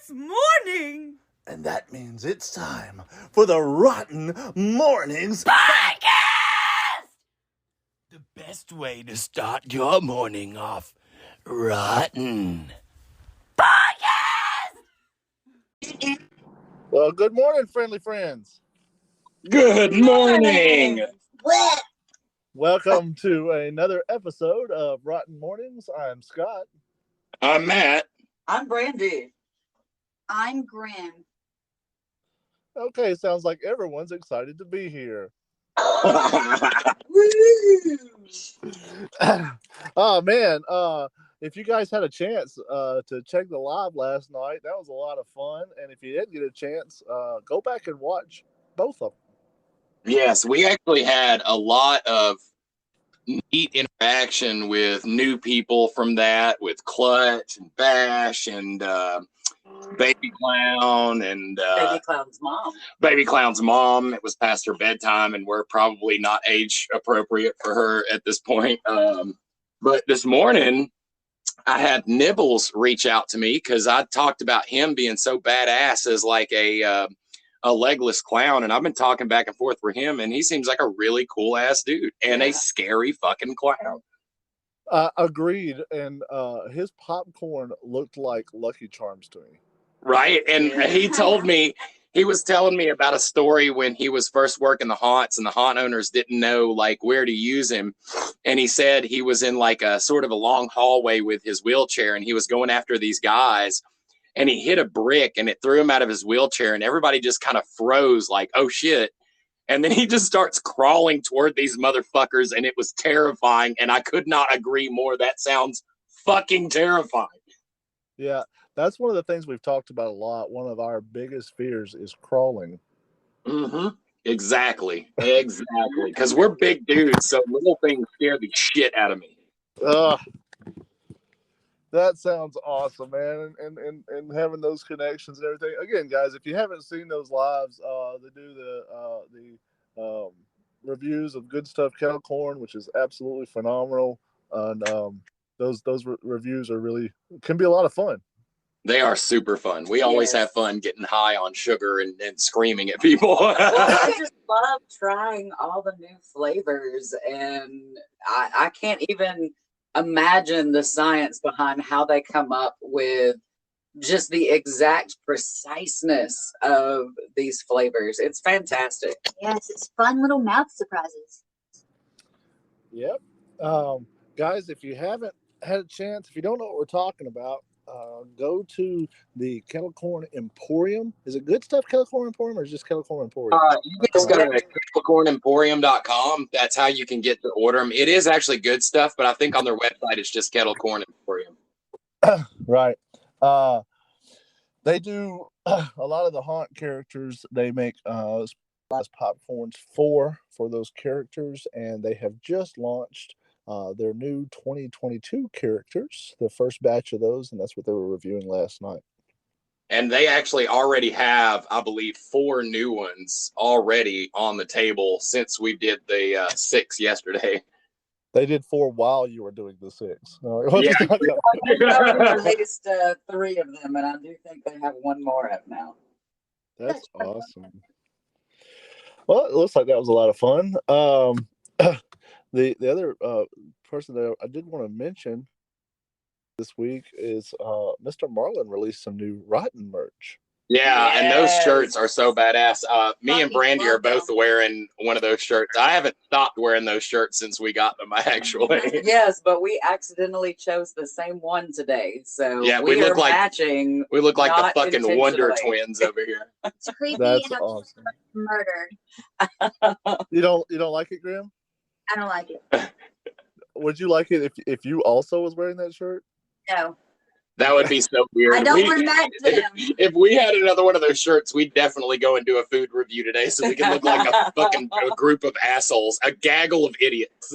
It's morning! And that means it's time for the ROTN Mournings Podcast! The best way to start your morning off rotten. Podcast! Well, good morning, friendly friends. Good morning. Welcome to another episode of ROTN Mournings. I'm Scott. I'm Matt. I'm Brandy. I'm Grim. Okay, sounds like everyone's excited to be here. Oh man, if you guys had a chance to check the live last night, that was a lot of fun. And if you didn't get a chance, go back and watch both of them. Yes, we actually had a lot of neat interaction with new people from that, with Clutch and Bash and Baby Clown and Baby Clown's mom. Baby Clown's mom. It was past her bedtime, and we're probably not age appropriate for her at this point. But this morning, I had Nibbles reach out to me because I talked about him being so badass as like a legless clown, and I've been talking back and forth with him, and he seems like a really cool ass dude and a scary fucking clown. Agreed. And his popcorn looked like Lucky Charms to me. Right. And he told me, he was telling me about a story when he was first working the haunts and the haunt owners didn't know like where to use him. And he said he was in like a sort of a long hallway with his wheelchair, and he was going after these guys, and he hit a brick and it threw him out of his wheelchair, and everybody just kind of froze like, oh shit. And then he just starts crawling toward these motherfuckers, and it was terrifying. And I could not agree more. That sounds fucking terrifying. Yeah, that's one of the things we've talked about a lot. One of our biggest fears is crawling. Mm-hmm. Exactly. Because we're big dudes, so little things scare the shit out of me. That sounds awesome, man. And having those connections and everything. Again, guys, if you haven't seen those lives, they do the reviews of Good Stuff Kettle Corn, which is absolutely phenomenal. And those reviews are really can be a lot of fun. They are super fun. We always have fun getting high on sugar and screaming at people. I just love trying all the new flavors, and I can't even imagine the science behind how they come up with just the exact preciseness of these flavors. It's fantastic. Yes, it's fun little mouth surprises. Yep. Guys, if you haven't had a chance, if you don't know what we're talking about, go to the Kettle Corn Emporium. Is it Good Stuff Kettle Corn Emporium or is it just Kettle Corn Emporium? You can just go to kettlecornemporium.com. That's how you can get to order them. It is actually Good Stuff, but I think on their website it's just Kettle Corn Emporium. Right. They do a lot of the haunt characters. They make popcorns for those characters, and they have just launched their new 2022 characters, the first batch of those, and that's what they were reviewing last night. And they actually already have, I believe, 4 new ones already on the table since we did the 6 yesterday. They did 4 while you were doing the 6. We released 3 of them, and I do think they have 1 more up now. That's awesome. Well, it looks like that was a lot of fun. The other person that I did want to mention this week is Mr. Marlin released some new ROTN merch. Yeah, and those shirts are so badass. Me and Brandy are both wearing one of those shirts. I haven't stopped wearing those shirts since we got them, actually. Yes, but we accidentally chose the same one today. So yeah, we look are like matching. We look like the fucking intentionally. Wonder Twins over here. It's creepy. That's and awesome. Murdered. You don't like it, Graham? I don't like it. Would you like it if you also was wearing that shirt? No. That would be so weird. I don't want that to them. If we had another one of those shirts, we'd definitely go and do a food review today so we can look like a fucking group of assholes, a gaggle of idiots.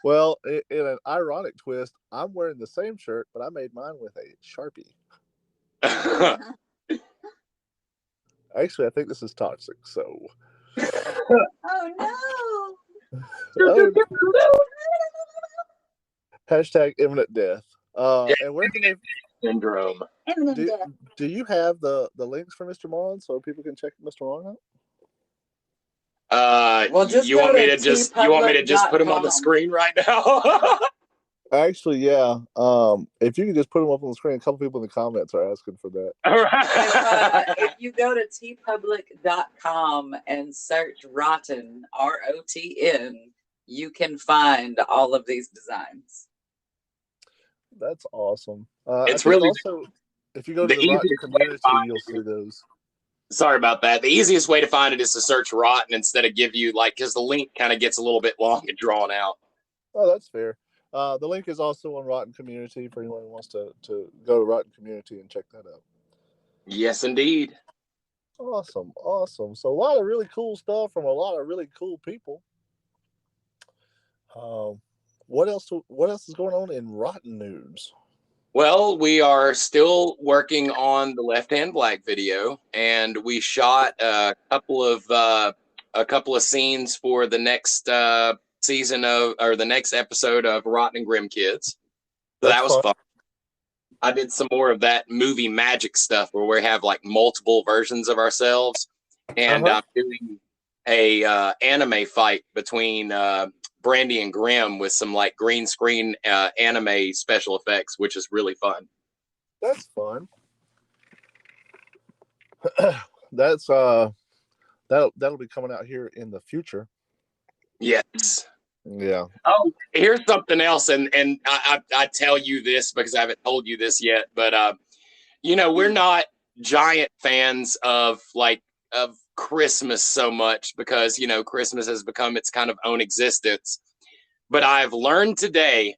Well, in an ironic twist, I'm wearing the same shirt, but I made mine with a Sharpie. Actually, I think this is toxic, so. Oh, no. Hashtag imminent death. And where can they syndrome. Eminem Do, death. do you have the links for Mr. Mon so people can check Mr. Mon out? Well, just You go want me to to just put them on the tpublic.com. screen right now? Actually, yeah. If you could just put them up on the screen, a couple people in the comments are asking for that. All right. If you go to tpublic.com and search ROTN, ROTN, you can find all of these designs. That's awesome. It's I think really also, if you go to the the Rotten easiest way to community, find you'll it. see those. Sorry about that. The easiest way to find it is to search Rotten instead of give you because the link kind of gets a little bit long and drawn out. Oh, that's fair. The link is also on Rotten Community for anyone who wants to go to Rotten Community and check that out. Yes, indeed. Awesome. So a lot of really cool stuff from a lot of really cool people. What else is going on in Rotten news? Well, we are still working on the Left Hand Black video, and we shot a couple of scenes for the next season the next episode of Rotten and Grim Kids. So that was fun. I did some more of that movie magic stuff where we have like multiple versions of ourselves, and I'm doing a anime fight between Brandy and Grimm with some like green screen anime special effects, which is really fun. That's fun. That's that'll be coming out here in the future. Yes. Yeah. Oh, here's something else, and I tell you this because I haven't told you this yet, but we're not giant fans of Christmas so much because Christmas has become its kind of own existence. But I've learned today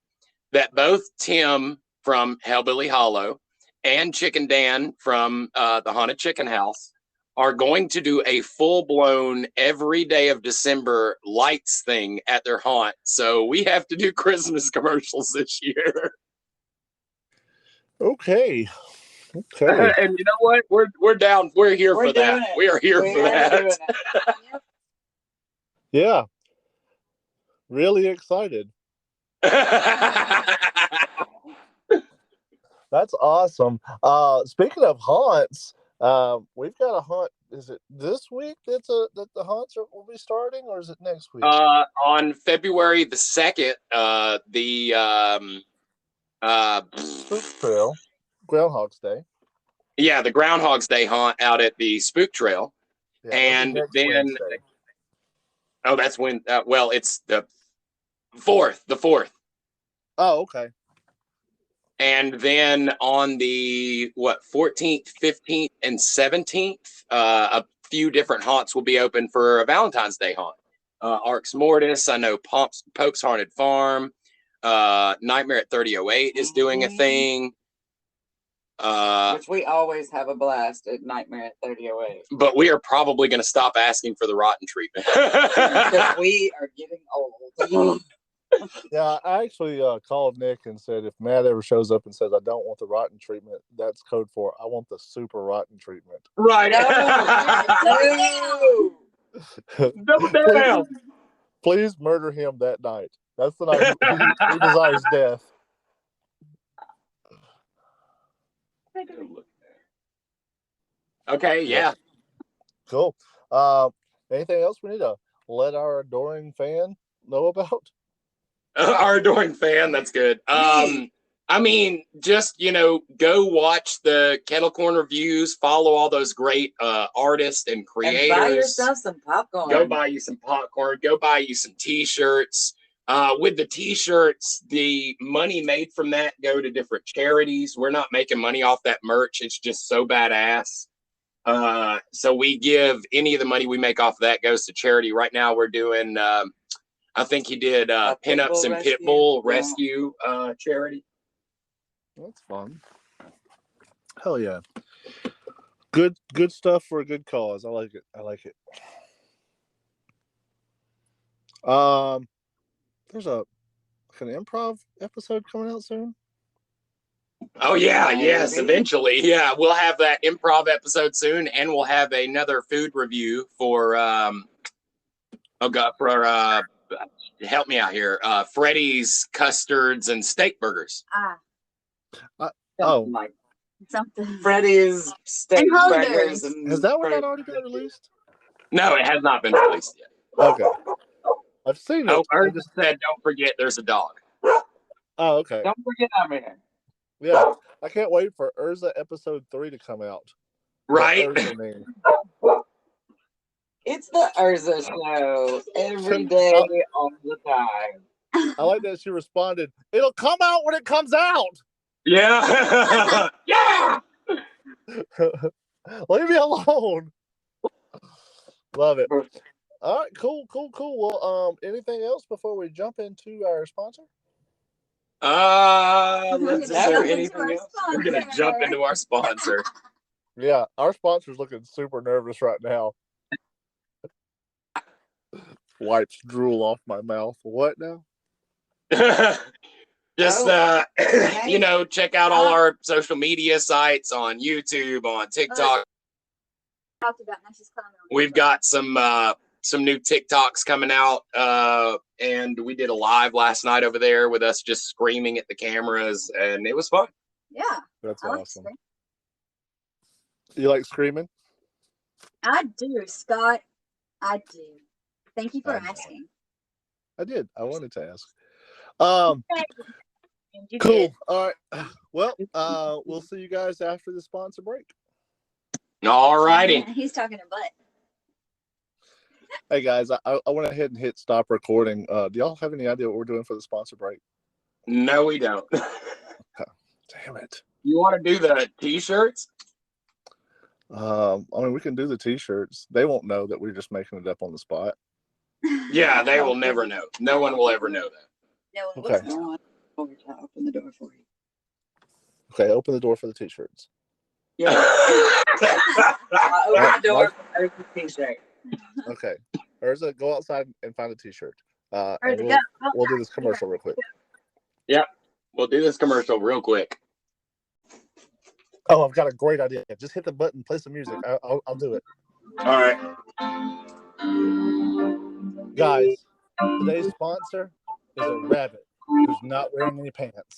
that both Tim from Hellbilly Hollow and Chicken Dan from the Haunted Chicken House are going to do a full-blown every day of December lights thing at their haunt. So we have to do Christmas commercials this year. Okay. And you know what? We're down. We're here for that. We are here for that. Yeah. Really excited. That's awesome. Speaking of haunts, we've got a haunt. Is it this week that the haunts will be starting, or is it next week? On February the 2nd, the Spook Trail, Groundhog's Day. Yeah, the Groundhog's Day haunt out at the Spook Trail, Yeah, and then Wednesday. Oh, that's when. Well, it's the 4th. The 4th. Oh, okay. And then on the 14th, 15th, and 17th, a few different haunts will be open for a Valentine's Day haunt. Arx Mortis, I know Pope's Haunted Farm, Nightmare at 3008 is doing a thing. Which we always have a blast at Nightmare at 3008. But we are probably going to stop asking for the rotten treatment. Because we are getting old. Yeah, I actually called Nick and said if Matt ever shows up and says I don't want the rotten treatment, that's code for I want the super rotten treatment. Right. No. Double down. Please murder him that night. That's the night he desires death. Okay, yeah. Cool. Anything else we need to let our adoring fan know about? Our adoring fan, that's good. I mean, just, go watch the Kettle Corn reviews, follow all those great artists and creators. And buy yourself some popcorn. Go buy you some popcorn. Go buy you some T-shirts. With the T-shirts, the money made from that go to different charities. We're not making money off that merch. It's just so badass. So we give any of the money we make off of that goes to charity. Right now we're doing, I think he did Pinups and Pitbull Rescue charity. That's fun. Hell yeah. Good stuff for a good cause. I like it. There's an improv episode coming out soon. Oh yeah, yes, eventually. Yeah, we'll have that improv episode soon, and we'll have another food review for help me out here. Freddy's Custards and Steak Burgers. Something like Something. Freddy's steak And holders. burgers. And Has that one not already been released? No, it has not been released yet. Okay. I've seen it. Oh, I Urza just said, don't forget there's a dog. Oh, okay. Don't forget I'm here. Yeah. I can't wait for Urza episode 3 to come out. Right? Urza name. It's the Urza show every day, all the time. I like that she responded, "It'll come out when it comes out." Yeah. Yeah. Leave me alone. Love it. All right, cool. Well, anything else before we jump into our sponsor? Is there Jump into anything our else? We're gonna jump sponsor. into our sponsor. Yeah, our sponsor's looking super nervous right now. Wipes drool off my mouth. What now? Just check out all our social media sites on YouTube, on TikTok. Talked about, now she's climbing on We've got some new TikToks coming out, and we did a live last night over there with us just screaming at the cameras, and it was fun. Yeah. That's I like awesome. scream. You like screaming? I do, Scott. I do. Thank you for I know. asking. I did. I wanted to ask. You Cool. did. All right. Well, we'll see you guys after the sponsor break. All righty. He's talking to butt. Hey guys, I went ahead and hit stop recording. Do y'all have any idea what we're doing for the sponsor break? No, we don't. Damn it. You want to do the T-shirts? I mean, we can do the T-shirts. They won't know that we're just making it up on the spot. Yeah, they will never know. No one will ever know that. No one Okay. looks No, I'll open the door for you. Okay, open the door for the T-shirts. Yeah. I open the door for the T-shirt. Okay, Urza, go outside and find a T-shirt. And Urza, we'll, go. we'll do this commercial real quick. Yep. We'll do this commercial real quick. Oh, I've got a great idea. Just hit the button, play some music. I'll do it. All right. Guys, today's sponsor is a rabbit who's not wearing any pants.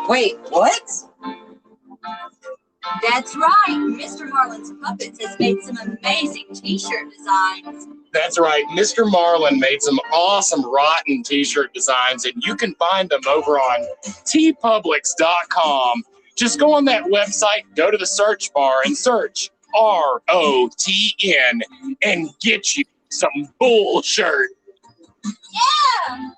Wait, what? That's right. Mr. Marlin's Puppets has made some amazing t-shirt designs. That's right. Mr. Marlin made some awesome ROTN T-shirt designs, and you can find them over on tpublix.com. Just go on that website, go to the search bar, and search ROTN and get you some bull shirt. Yeah.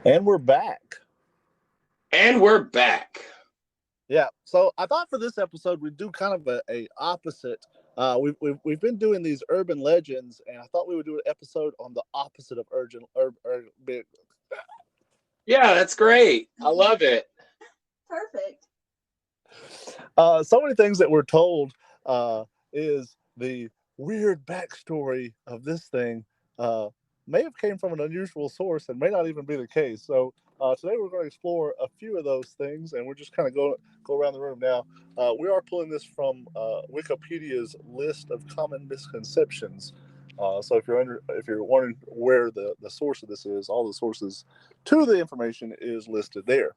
And we're back. And we're back. Yeah. So I thought for this episode we'd do kind of a opposite. We've been doing these urban legends, and I thought we would do an episode on the opposite of urban. Yeah, that's great. I love it. Perfect. So many things that we're told is the weird backstory of this thing may have came from an unusual source and may not even be the case. So today we're going to explore a few of those things, and we're just kind of go around the room now. We are pulling this from Wikipedia's list of common misconceptions. So if you're wondering where the source of this is, all the sources to the information is listed there.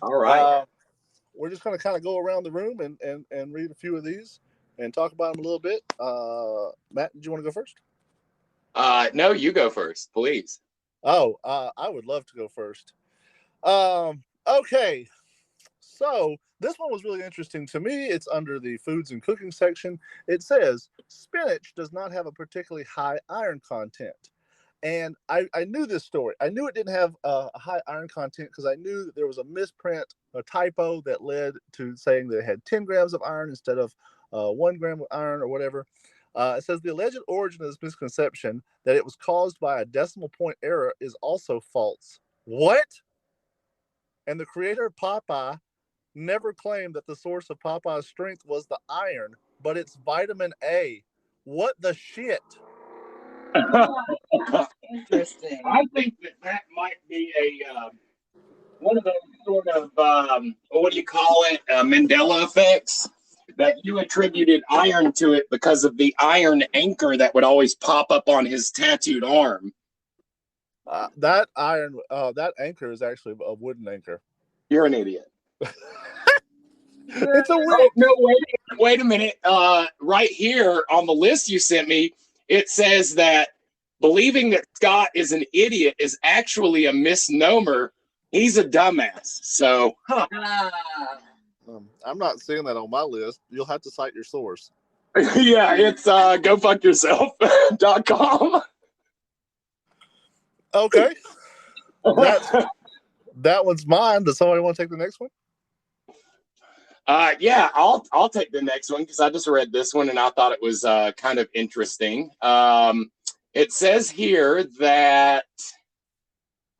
All right. We're just going to kind of go around the room and read a few of these and talk about them a little bit. Matt, did you want to go first? No, you go first, please. Oh, I would love to go first. Okay. So this one was really interesting to me. It's under the foods and cooking section. It says spinach does not have a particularly high iron content. And I knew this story. I knew it didn't have a high iron content because I knew that there was a misprint, a typo that led to saying that it had 10 grams of iron instead of 1 gram of iron or whatever. It says the alleged origin of this misconception that it was caused by a decimal point error is also false. What? And the creator of Popeye never claimed that the source of Popeye's strength was the iron, but it's vitamin A. What the shit? Interesting. I think that might be a one of those sort of what do you call it? Mandela effects. That you attributed iron to it because of the iron anchor that would always pop up on his tattooed arm. That anchor is actually a wooden anchor. You're an idiot. It's a Oh, wig. no, wait a minute. Right here on the list you sent me, it says that believing that Scott is an idiot is actually a misnomer. He's a dumbass. So, I'm not seeing that on my list. You'll have to cite your source. yeah, it's gofuckyourself.com. Okay. That one's mine. Does somebody want to take the next one? Yeah, I'll take the next one because I just read this one and I thought it was kind of interesting. It says here that,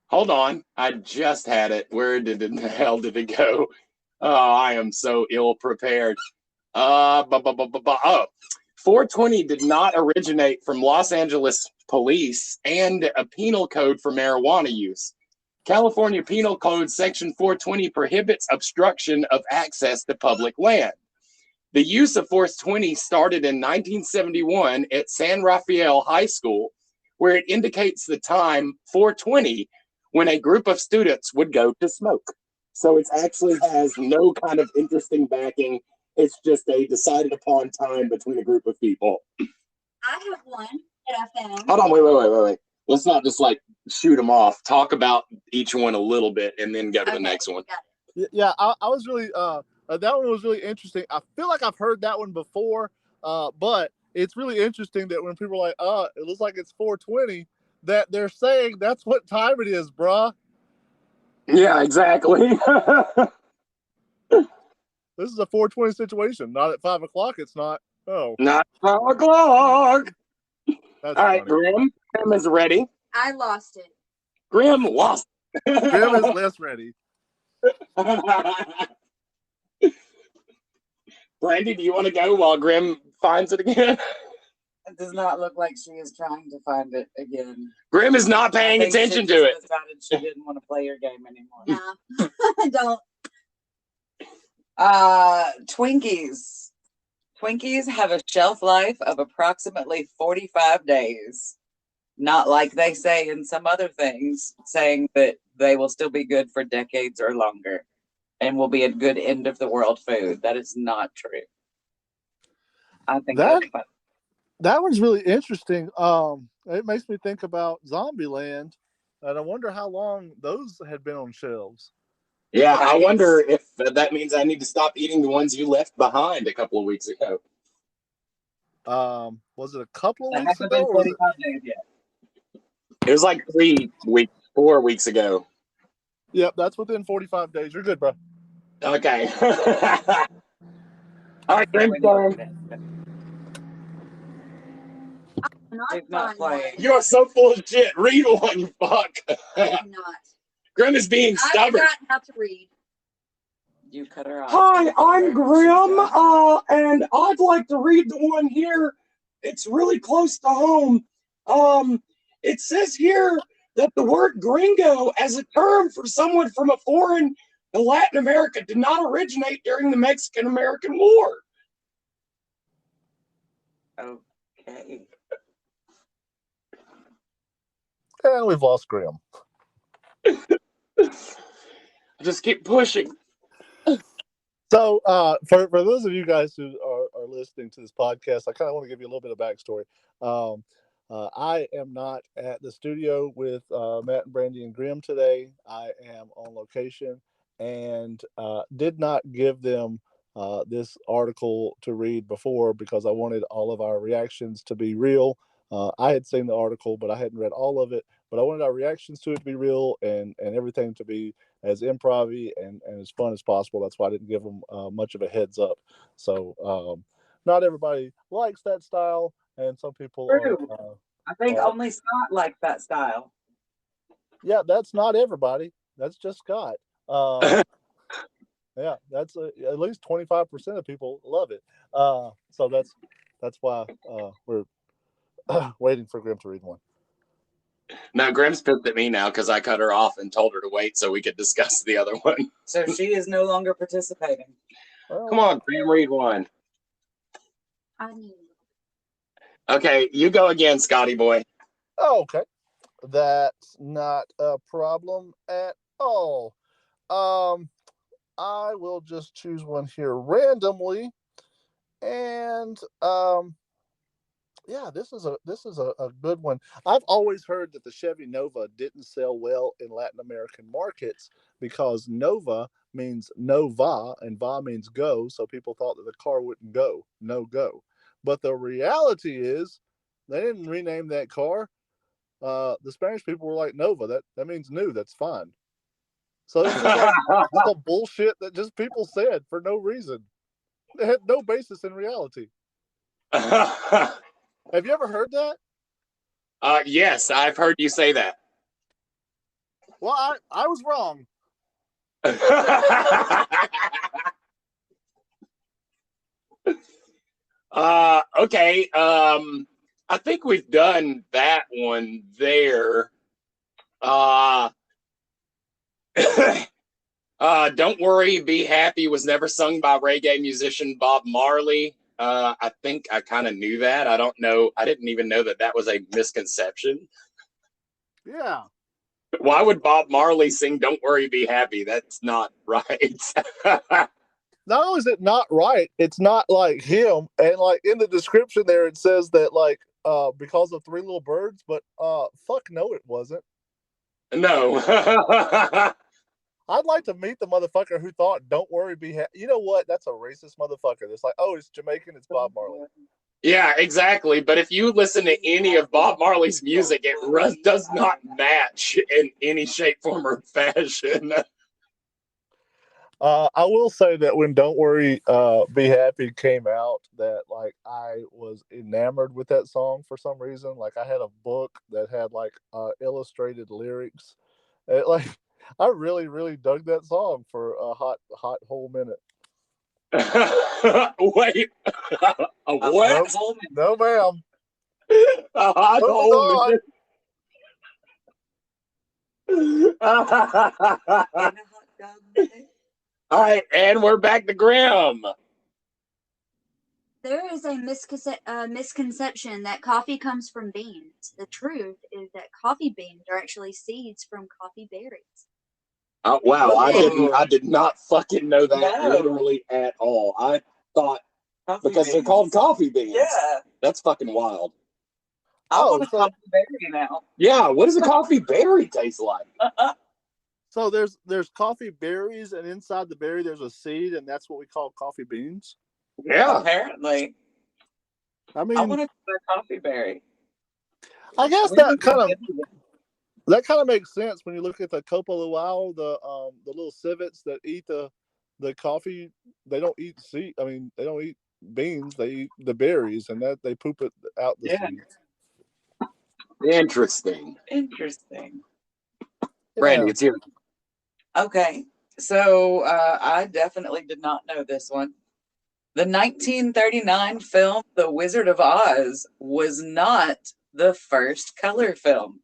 hold on, I just had it. Where did the hell did it go? Oh, I am so ill prepared. 420 did not originate from Los Angeles police and a penal code for marijuana use. California Penal Code Section 420 prohibits obstruction of access to public land. The use of 420 started in 1971 at San Rafael High School, where it indicates the time 420 when a group of students would go to smoke. So it actually has no kind of interesting backing. It's just a decided upon time between a group of people. I have one that I found. Hold on, wait. Let's not just like shoot them off. Talk about each one a little bit and then go to the next one. Yeah, I was really that one was really interesting. I feel like I've heard that one before, but it's really interesting that when people are like, it looks like it's 420, that they're saying that's what time it is, bruh. Yeah, exactly. This is a 420 situation. Not at 5 o'clock. It's not. Oh, Not 5 o'clock. that's all right, funny. Grim is ready. I lost it. Grim lost. Grim is less ready. Brandy, do you want to go while Grim finds it again? It does not look like she is trying to find it again. Grim is not paying I think attention she to just it. decided she didn't want to play your game anymore. No, I don't. Twinkies. Twinkies have a shelf life of approximately 45 days. Not like they say in some other things, saying that they will still be good for decades or longer and will be a good end of the world food. That is not true. I think that's fun. That one's really interesting. It makes me think about Zombieland, and I wonder how long those had been on shelves. Yeah, I wonder if that means I need to stop eating the ones you left behind a couple of weeks ago. Was it a couple of That weeks hasn't ago? been 45 days yet. It was like 4 weeks ago. Yep, that's within 45 days. You're good, bro. Okay. All right, Grim's turn. Not playing. You are so full of shit. Read one, you fuck. I'm not. Grim is being I stubborn. forgot how to read. You cut her off. Hi, I'm Grim, and I'd like to read the one here. It's really close to home. It says here that the word gringo as a term for someone from a foreign to Latin America did not originate during the Mexican-American War. Okay. And we've lost Grim. Just keep pushing. So, for those of you guys who are listening to this podcast, I kind of want to give you a little bit of backstory. I am not at the studio with Matt and Brandy and Grim today. I am on location and did not give them this article to read before because I wanted all of our reactions to be real. I had seen the article, but I hadn't read all of it. But I wanted our reactions to it to be real and everything to be as improv-y and as fun as possible. That's why I didn't give them much of a heads up. So not everybody likes that style, and some people True. are, I think only Scott likes that style. yeah, that's not everybody. That's just Scott. Yeah, that's at least 25% of people love it. So that's why we're waiting for Grim to read one. Now, Grim's pissed at me now because I cut her off and told her to wait so we could discuss the other one. So she is no longer participating. Well, Come on, Grim, read one. I need. Okay, you go again, Scotty boy. oh, okay. That's not a problem at all. I will just choose one here randomly, and yeah, this is a good one. I've always heard that the Chevy Nova didn't sell well in Latin American markets because Nova means Nova and Va means go, so people thought that the car wouldn't go, no go. But the reality is, they didn't rename that car. The Spanish people were like Nova. That means new. That's fine. So it's just like some bullshit that just people said for no reason. It had no basis in reality. Have you ever heard that? Yes, I've heard you say that. Well, I was wrong. Okay. I think we've done that one there. Don't Worry, Be Happy was never sung by reggae musician Bob Marley. I think I kind of knew that. I don't know. I didn't even know that was a misconception. Yeah. Why would Bob Marley sing Don't Worry, Be Happy? That's not right. Not only is it not right, it's not like him. And like in the description there, it says that like because of Three Little Birds, but fuck no, it wasn't. No. I'd like to meet the motherfucker who thought "Don't worry, be happy." You know what? That's a racist motherfucker. That's like, oh, it's Jamaican, it's Bob Marley. Yeah, exactly. But if you listen to any of Bob Marley's music, it does not match in any shape, form, or fashion. I will say that when "Don't Worry, Be Happy" came out, that like I was enamored with that song for some reason. Like I had a book that had like illustrated lyrics. Like I really, really dug that song for a hot whole minute. Wait, a what? No, ma'am. A hot whole minute. All right, and we're back to Graham. There is a misconception that coffee comes from beans. The truth is that coffee beans are actually seeds from coffee berries. Oh wow, I did not fucking know that literally at all. I thought because they're called coffee beans. Yeah. That's fucking wild. I want a coffee berry now. Yeah, what does a coffee berry taste like? So there's coffee berries, and inside the berry there's a seed, and that's what we call coffee beans. Yeah. Apparently. I mean, I want to try a coffee berry. I guess that kind of makes sense when you look at the Copa Luau, the little civets that eat the coffee. They don't eat seed. I mean, they don't eat beans. They eat the berries, and that they poop it out the seeds. Interesting. Brandy, it's you. Okay, so I definitely did not know this one. The 1939 film The Wizard of Oz was not the first color film.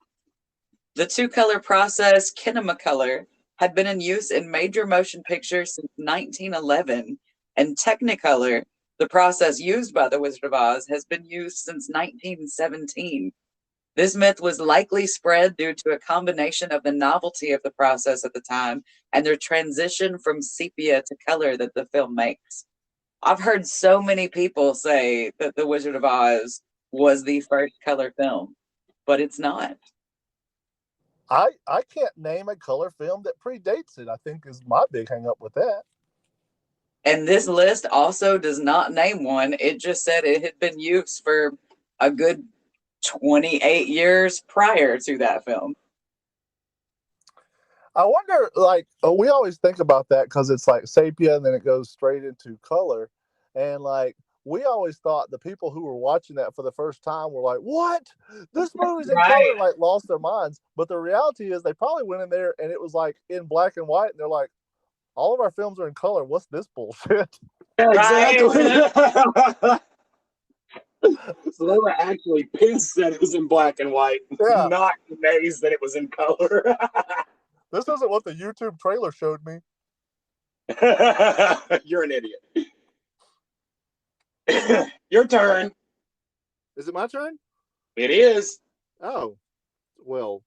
The two-color process, Kinemacolor, had been in use in major motion pictures since 1911, and Technicolor, the process used by The Wizard of Oz, has been used since 1917. This myth was likely spread due to a combination of the novelty of the process at the time and their transition from sepia to color that the film makes. I've heard so many people say that The Wizard of Oz was the first color film, but it's not. I can't name a color film that predates it. I think is my big hang up with that. And this list also does not name one. It just said it had been used for a good 28 years prior to that film. I wonder, like, we always think about that because it's like sepia and then it goes straight into color. And like, we always thought the people who were watching that for the first time were like, what? This movie's in color, like lost their minds. But the reality is they probably went in there and it was like in black and white. And they're like, all of our films are in color. What's this bullshit? Yeah, exactly. So they were actually pissed that it was in black and white, not amazed that it was in color. This isn't what the YouTube trailer showed me. You're an idiot. Your turn. Is it my turn? It is. Oh, well,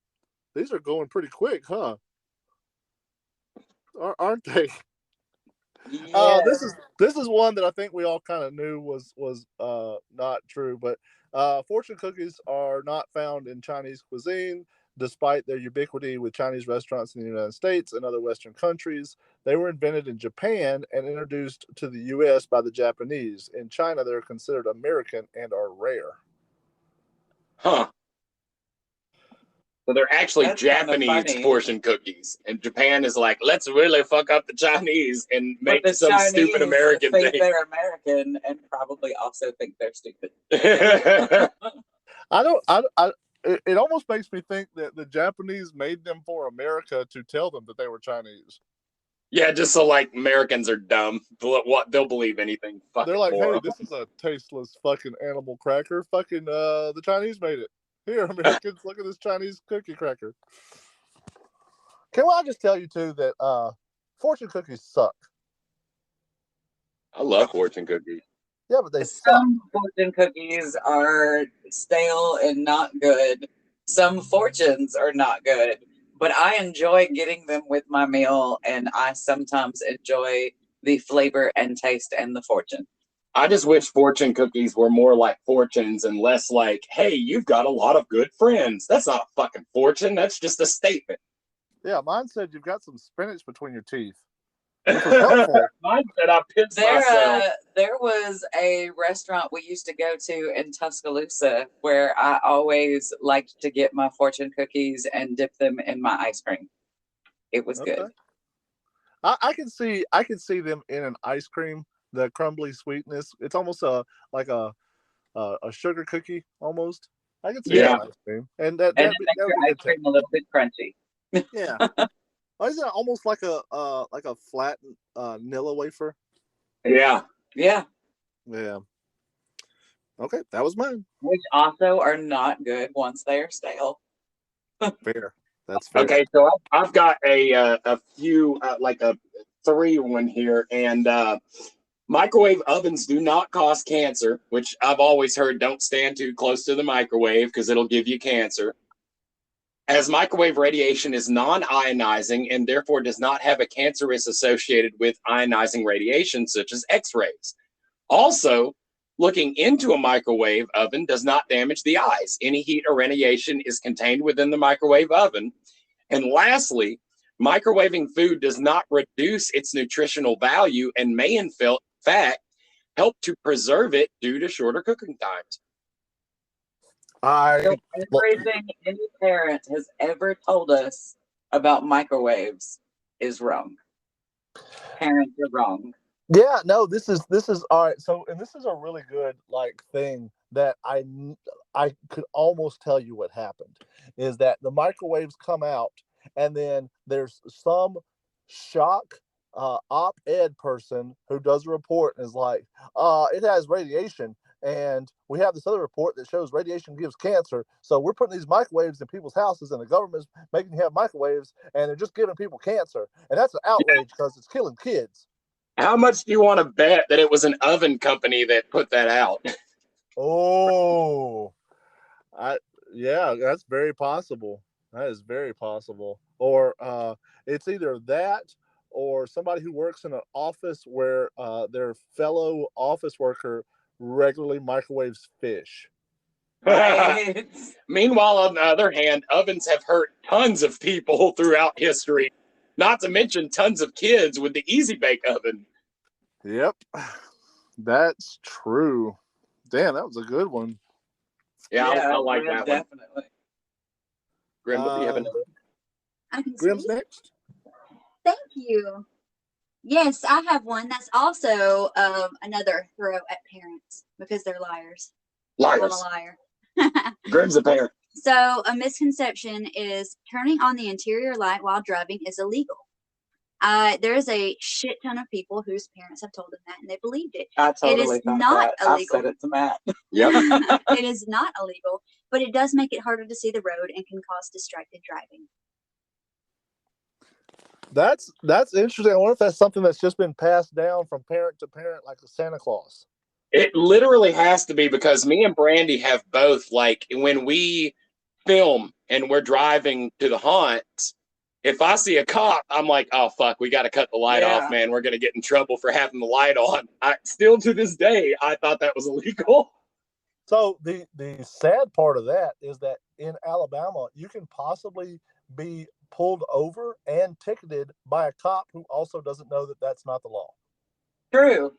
These are going pretty quick, huh? Aren't they? Yeah. This is one that I think we all kind of knew was not true, but fortune cookies are not found in Chinese cuisine, despite their ubiquity with Chinese restaurants in the United States and other Western countries. They were invented in Japan and introduced to the U.S. by the Japanese. In China, they're considered American and are rare. Huh. So they're actually That's kinda Japanese funny. fortune cookies, and Japan is like, let's really fuck up the Chinese and But make the some Chinese stupid American think thing. they're American and probably also think they're stupid. It almost makes me think that the Japanese made them for America to tell them that they were Chinese. Yeah, just so like Americans are dumb. They'll believe anything. They're like, moron. hey, this is a tasteless fucking animal cracker. Fucking the Chinese made it. Here, Americans, look at this Chinese cookie cracker. Can I just tell you too that fortune cookies suck? I love fortune cookies. Yeah, but they suck. Some fortune cookies are stale and not good. Some fortunes are not good. But I enjoy getting them with my meal, and I sometimes enjoy the flavor and taste and the fortune. I just wish fortune cookies were more like fortunes and less like, hey, you've got a lot of good friends. That's not a fucking fortune. That's just a statement. Yeah, mine said you've got some spinach between your teeth. Which was helpful. Mine said I pissed myself. There was a restaurant we used to go to in Tuscaloosa where I always liked to get my fortune cookies and dip them in my ice cream. It was good. I can see them in an ice cream. The crumbly sweetness. It's almost like a sugar cookie almost. I can see that ice cream, and that makes would your be ice cream a little bit crunchy. Yeah. Isn't it almost like a flat Nilla wafer? Yeah. Yeah. Okay, that was mine. Which also are not good once they are stale. Fair. That's fair. Okay, so I've got a few like a 3-1 here, and microwave ovens do not cause cancer, which I've always heard. Don't stand too close to the microwave because it'll give you cancer. As microwave radiation is non-ionizing and therefore does not have a cancerous associated with ionizing radiation, such as X-rays. Also, looking into a microwave oven does not damage the eyes. Any heat or radiation is contained within the microwave oven. And lastly, microwaving food does not reduce its nutritional value and may, in fact, help to preserve it due to shorter cooking times. Everything any parent has ever told us about microwaves is wrong. Parents are wrong. Yeah, no, this is all right. So, and this is a really good thing that I could almost tell you what happened is that the microwaves come out, and then there's some shock op-ed person who does a report and is like, it has radiation. And we have this other report that shows radiation gives cancer. So we're putting these microwaves in people's houses, and the government's making you have microwaves, and they're just giving people cancer. And that's an outrage because it's killing kids. How much do you want to bet that it was an oven company that put that out? Oh, yeah, that's very possible. That is very possible. Or it's either that or somebody who works in an office where their fellow office worker regularly microwaves fish. Right. Meanwhile, on the other hand, ovens have hurt tons of people throughout history, not to mention tons of kids with the Easy Bake Oven. Yep, that's true. Damn, that was a good one. Yeah, I like that definitely. one. Grim, what do you have another? I can Grim's speak. next. Thank you. Yes, I have one that's also another throw at parents because they're liars. I'm a Liars. liar. Grim's a parent. So a misconception is turning on the interior light while driving is illegal. There is a shit ton of people whose parents have told them that, and they believed it. I totally It is thought not that. illegal. I said it to Matt. Yep. It is not illegal, but it does make it harder to see the road and can cause distracted driving. That's interesting. I wonder if that's something that's just been passed down from parent to parent, like a Santa Claus. It literally has to be because me and Brandy have both, like, when we film and we're driving to the haunt, if I see a cop, I'm like, oh, fuck, we got to cut the light off, man. We're going to get in trouble for having the light on. Still to this day, I thought that was illegal. So the sad part of that is that in Alabama, you can possibly be pulled over and ticketed by a cop who also doesn't know that that's not the law. True.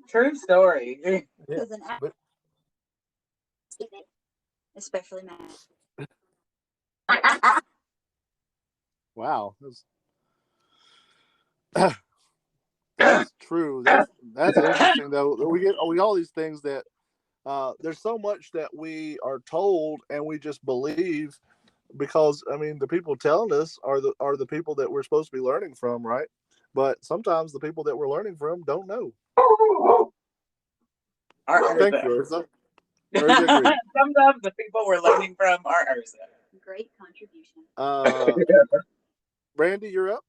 True story. Yeah, but, especially mad. wow, that's true. That's interesting though. We get all these things that there's so much that we are told and we just believe because I mean the people telling us are the people that we're supposed to be learning from, right? But sometimes the people that we're learning from don't know. Thank you, Ursa. Sometimes the people we're learning from are Ursa. Great contribution. Brandy, you're up.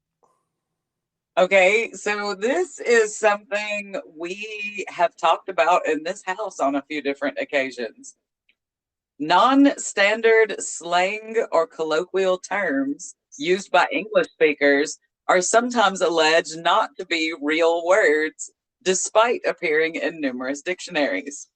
Okay, so this is something we have talked about in this house on a few different occasions. Non-standard slang or colloquial terms used by English speakers are sometimes alleged not to be real words, despite appearing in numerous dictionaries.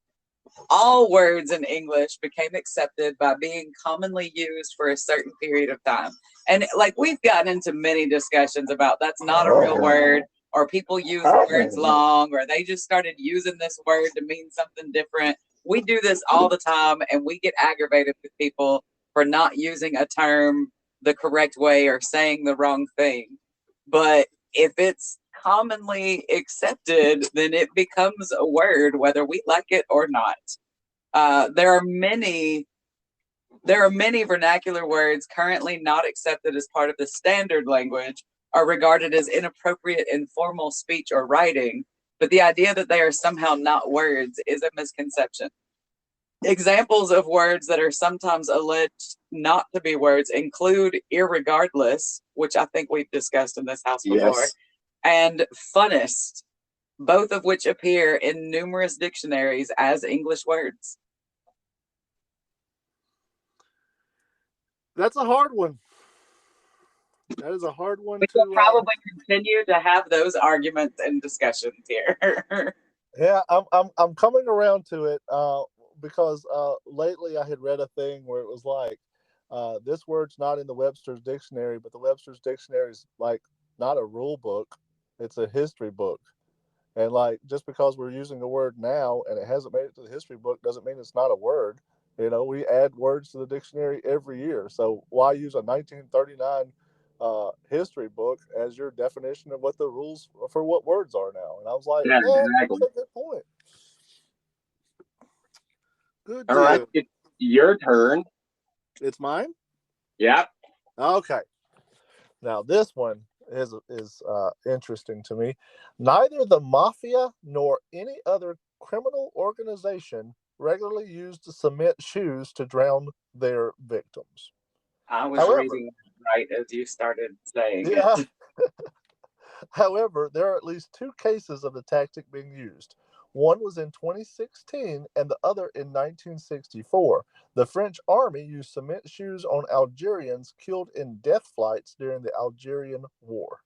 All words in English became accepted by being commonly used for a certain period of time. And like we've gotten into many discussions about that's not a real word, or people use words long, or they just started using this word to mean something different. We do this all the time, and we get aggravated with people for not using a term the correct way or saying the wrong thing. But if it's commonly accepted, then it becomes a word, whether we like it or not. There are many vernacular words currently not accepted as part of the standard language or regarded as inappropriate in formal speech or writing, but the idea that they are somehow not words is a misconception. Examples of words that are sometimes alleged not to be words include irregardless, which I think we've discussed in this house before, and funnest, both of which appear in numerous dictionaries as English words. That's a hard one. That is a hard one We will probably continue to have those arguments and discussions here. Yeah, I'm coming around to it because lately I had read a thing where it was like this word's not in the Webster's dictionary, but the Webster's dictionary is like not a rule book, it's a history book. And like just because we're using a word now and it hasn't made it to the history book doesn't mean it's not a word. You know, we add words to the dictionary every year. So why use a 1939 history book as your definition of what the rules for what words are now? And I was like, exactly. That's a good point. Good deal. All right, it's your turn. It's mine? Yeah. Okay. Now this one is interesting to me. Neither the mafia nor any other criminal organization regularly used cement shoes to drown their victims. I was reading right as you started saying it. However, there are at least two cases of the tactic being used. One was in 2016 and the other in 1964. The French army used cement shoes on Algerians killed in death flights during the Algerian War.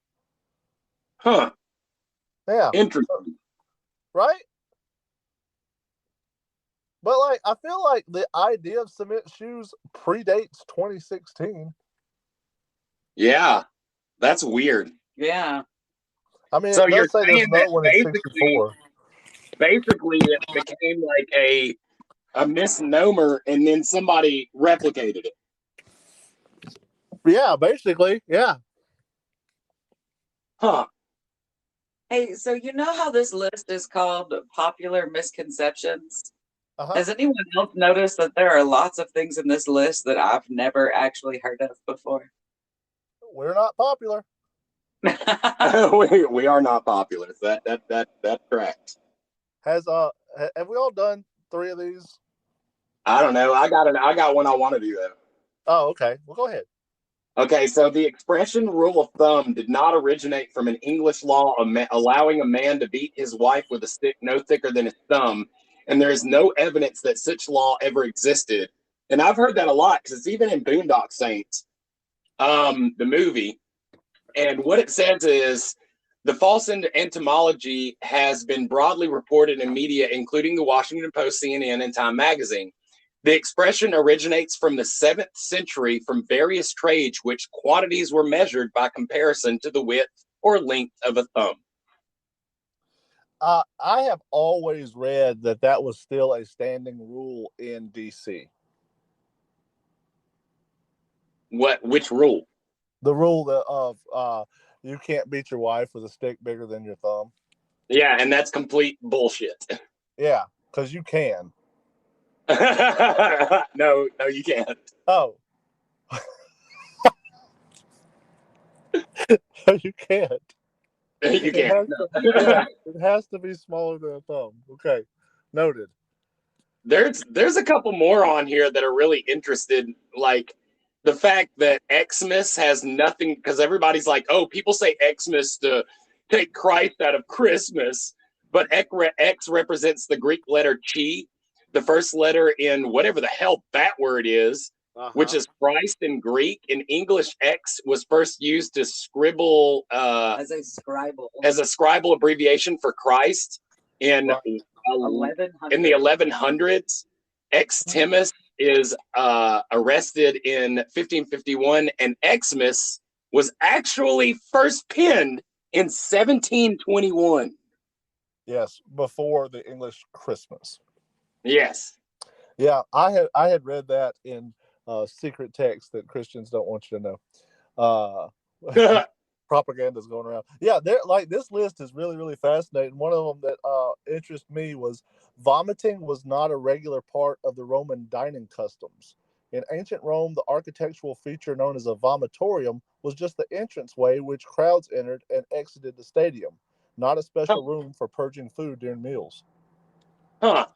Huh. Yeah. Interesting. Right? But like, I feel like the idea of cement shoes predates 2016. Yeah, that's weird. Yeah. I mean, so it does say there's another one in 64. Basically, it became like a misnomer, and then somebody replicated it. Yeah, basically, yeah. Huh. Hey, so you know how this list is called popular misconceptions? Has anyone else noticed that there are lots of things in this list that I've never actually heard of before? We're not popular. we are not popular. That's correct. Have we all done 3 of these? I don't know. I got one I want to do though. Oh, okay. Well, go ahead. Okay, so the expression rule of thumb did not originate from an English law allowing a man to beat his wife with a stick no thicker than his thumb, and there is no evidence that such law ever existed. And I've heard that a lot because it's even in Boondock Saints, the movie. And what it says is the false entomology has been broadly reported in media, including the Washington Post, CNN, and Time Magazine. The expression originates from the 7th century from various trades, which quantities were measured by comparison to the width or length of a thumb. I have always read that was still a standing rule in DC. Which rule? The rule of you can't beat your wife with a stick bigger than your thumb. Yeah, and that's complete bullshit. Yeah, because you can. No, you can't. Oh. You can't. You can't. It has to be smaller than a thumb. Okay, noted. There's a couple more on here that are really interested, like the fact that Xmas has nothing, because everybody's like, oh, people say Xmas to take Christ out of Christmas, but X represents the Greek letter chi, the first letter in whatever the hell that word is, which is Christ in Greek. In English, X was first used to scribble as a scribal abbreviation for Christ in Right. in the 1100s. Xtimus is arrested in 1551, and Xmas was actually first penned in 1721. Yes, before the English Christmas. Yes. Yeah, I had read that in secret text that Christians don't want you to know. Propaganda's going around. Yeah, this list is really, really fascinating. One of them that interested me was vomiting was not a regular part of the Roman dining customs. In ancient Rome, the architectural feature known as a vomitorium was just the entranceway which crowds entered and exited the stadium, not a special room for purging food during meals. Huh.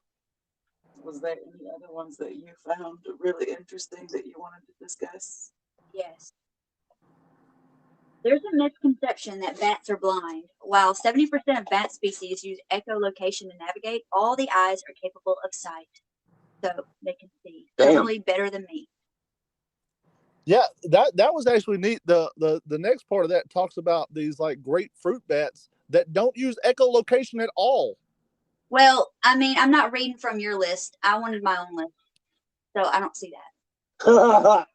Was there any other ones that you found really interesting that you wanted to discuss? Yes. There's a misconception that bats are blind. While 70% of bat species use echolocation to navigate, all the eyes are capable of sight. So they can see. Probably better than me. Yeah, that was actually neat. The next part of that talks about these like grapefruit bats that don't use echolocation at all. Well, I mean, I'm not reading from your list. I wanted my own list. So I don't see that.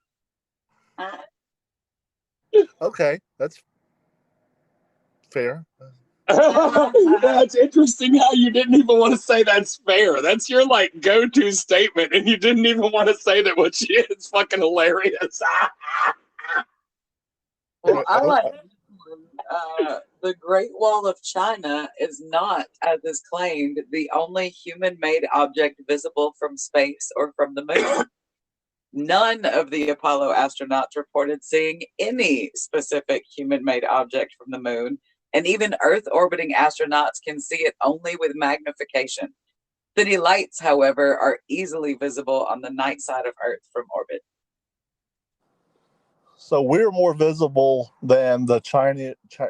Okay, that's fair. That's interesting how you didn't even want to say that's fair. That's your like go-to statement, and you didn't even want to say that what she is fucking hilarious. Well, I like the Great Wall of China is not, as is claimed, the only human-made object visible from space or from the moon. None of the Apollo astronauts reported seeing any specific human-made object from the moon, and even Earth-orbiting astronauts can see it only with magnification. City lights, however, are easily visible on the night side of Earth from orbit. So we're more visible than the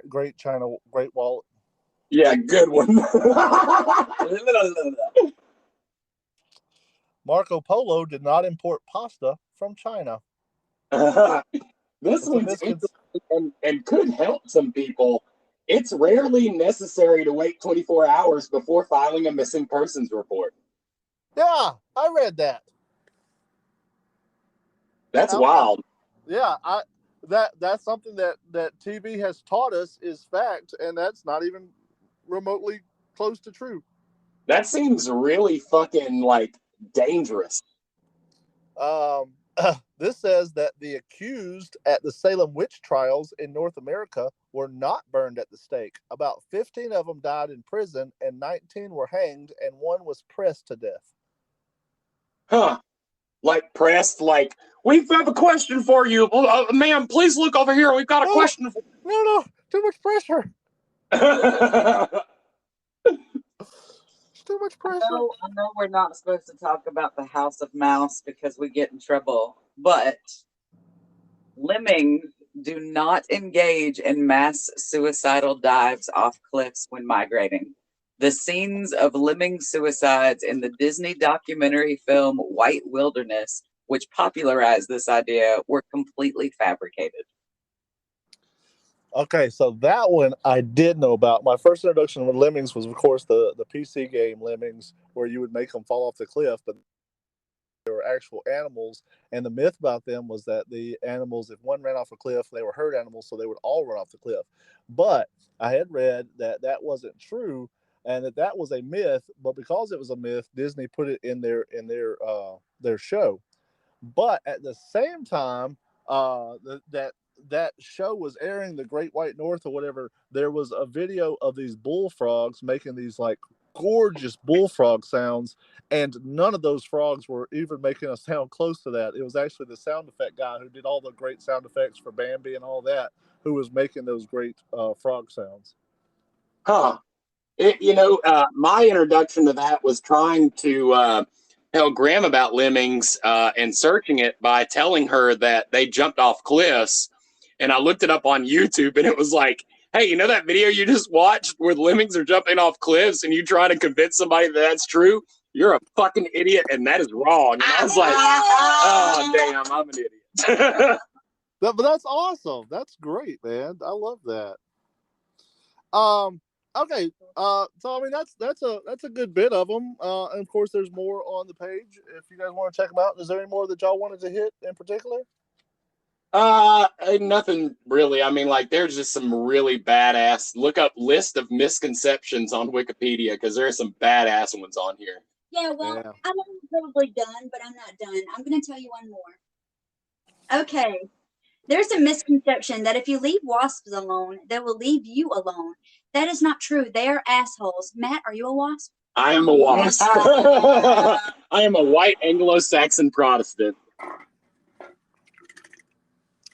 Great Wall. Yeah, good one. Marco Polo did not import pasta from China. This one's interesting and could help some people. It's rarely necessary to wait 24 hours before filing a missing persons report. Yeah, I read that. That's wild. Yeah, that's something that TV has taught us is fact, and that's not even remotely close to true. That seems really fucking like dangerous. This says that the accused at the Salem witch trials in North America were not burned at the stake. About 15 of them died in prison, and 19 were hanged, and one was pressed to death. Huh. Like pressed, like, we have a question for you. Ma'am, please look over here. We've got a question for you. No, too much pressure. Too much pressure. I know we're not supposed to talk about the House of Mouse because we get in trouble, but lemmings do not engage in mass suicidal dives off cliffs when migrating. The scenes of lemming suicides in the Disney documentary film White Wilderness which popularized this idea, were completely fabricated. Okay, so that one I did know about. My first introduction with lemmings was, of course, the PC game Lemmings, where you would make them fall off the cliff, but they were actual animals. And the myth about them was that the animals, if one ran off a cliff, they were herd animals, so they would all run off the cliff. But I had read that that wasn't true, and that that was a myth. But because it was a myth, Disney put it in their show. But at the same time, that show was airing, the Great White North or whatever. There was a video of these bullfrogs making these like gorgeous bullfrog sounds, and none of those frogs were even making a sound close to that. It was actually the sound effect guy who did all the great sound effects for Bambi and all that, who was making those great frog sounds. Huh. My introduction to that was trying to tell Graham about lemmings and searching it by telling her that they jumped off cliffs. And I looked it up on YouTube, and it was like, hey, you know that video you just watched where the lemmings are jumping off cliffs, and you try to convince somebody that that's true? You're a fucking idiot, and that is wrong. And I was like, oh, damn, I'm an idiot. But that's awesome. That's great, man. I love that. Okay. So I mean that's a good bit of them. And of course, there's more on the page if you guys want to check them out. Is there any more that y'all wanted to hit in particular? Nothing really. I mean, like, there's just some really badass. Look up list of misconceptions on Wikipedia, because there are some badass ones on here. Yeah, well, Yeah. I'm probably done, but I'm not done. I'm going to tell you one more. Okay. There's a misconception that if you leave wasps alone, they will leave you alone. That is not true. They are assholes. Matt, are you a wasp? I am a wasp. I am a white Anglo-Saxon Protestant.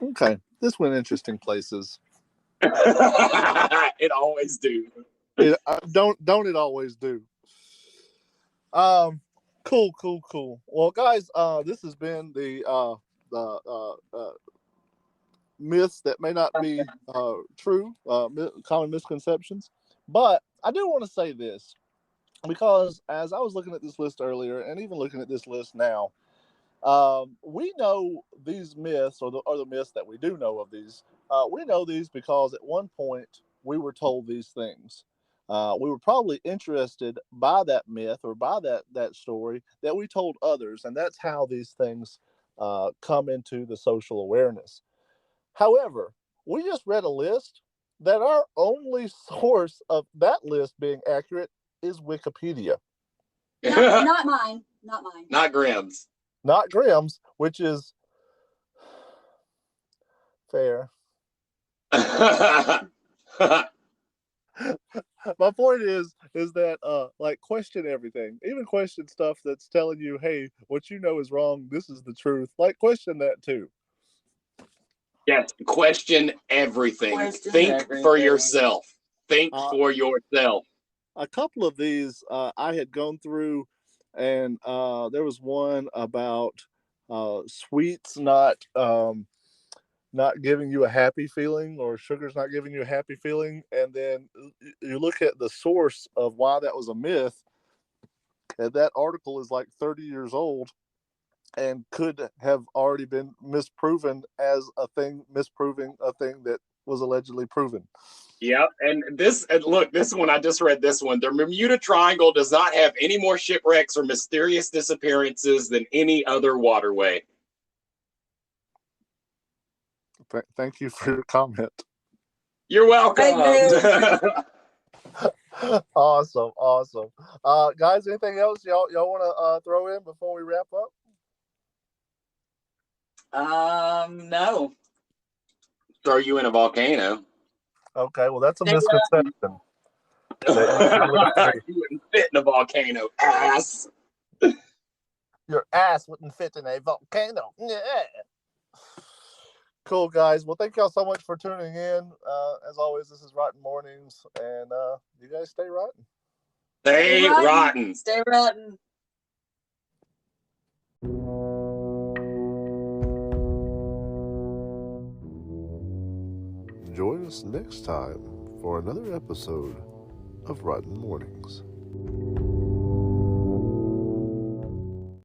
Okay. This went interesting places. It always do. Don't it always do? Cool. Well, guys, this has been the myths that may not be true, common misconceptions. But I do want to say this, because as I was looking at this list earlier, and even looking at this list now, we know these myths, or the myths that we do know of these. We know these because at one point we were told these things. We were probably interested by that myth or by that story that we told others, and that's how these things come into the social awareness. However, we just read a list that our only source of that list being accurate is Wikipedia. Not mine. Not mine. Not Grimm's. Not Grimm's, which is fair. My point is that like, question everything, even question stuff that's telling you, hey, what you know is wrong, this is the truth. Like, question that too. Yes, question everything. Think everything. for yourself. Think for yourself. A couple of these I had gone through, and there was one about sweets not giving you a happy feeling, or sugar's not giving you a happy feeling. And then you look at the source of why that was a myth, and that article is like 30 years old and could have already been misproving misproving a thing that was allegedly proven. Yep, and look, this one, I just read this one. The Bermuda Triangle does not have any more shipwrecks or mysterious disappearances than any other waterway. Thank you for your comment. You're welcome. Awesome. Guys, anything else y'all want to throw in before we wrap up? No. Throw you in a volcano. Okay, well, that's a misconception. You wouldn't fit in a volcano, ass. Your ass wouldn't fit in a volcano. Yeah. Cool, guys. Well, thank y'all so much for tuning in. As always, this is Rotten Mornings, and you guys stay rotten. Stay rotten. Stay rotten. Join us next time for another episode of Rotten Mornings.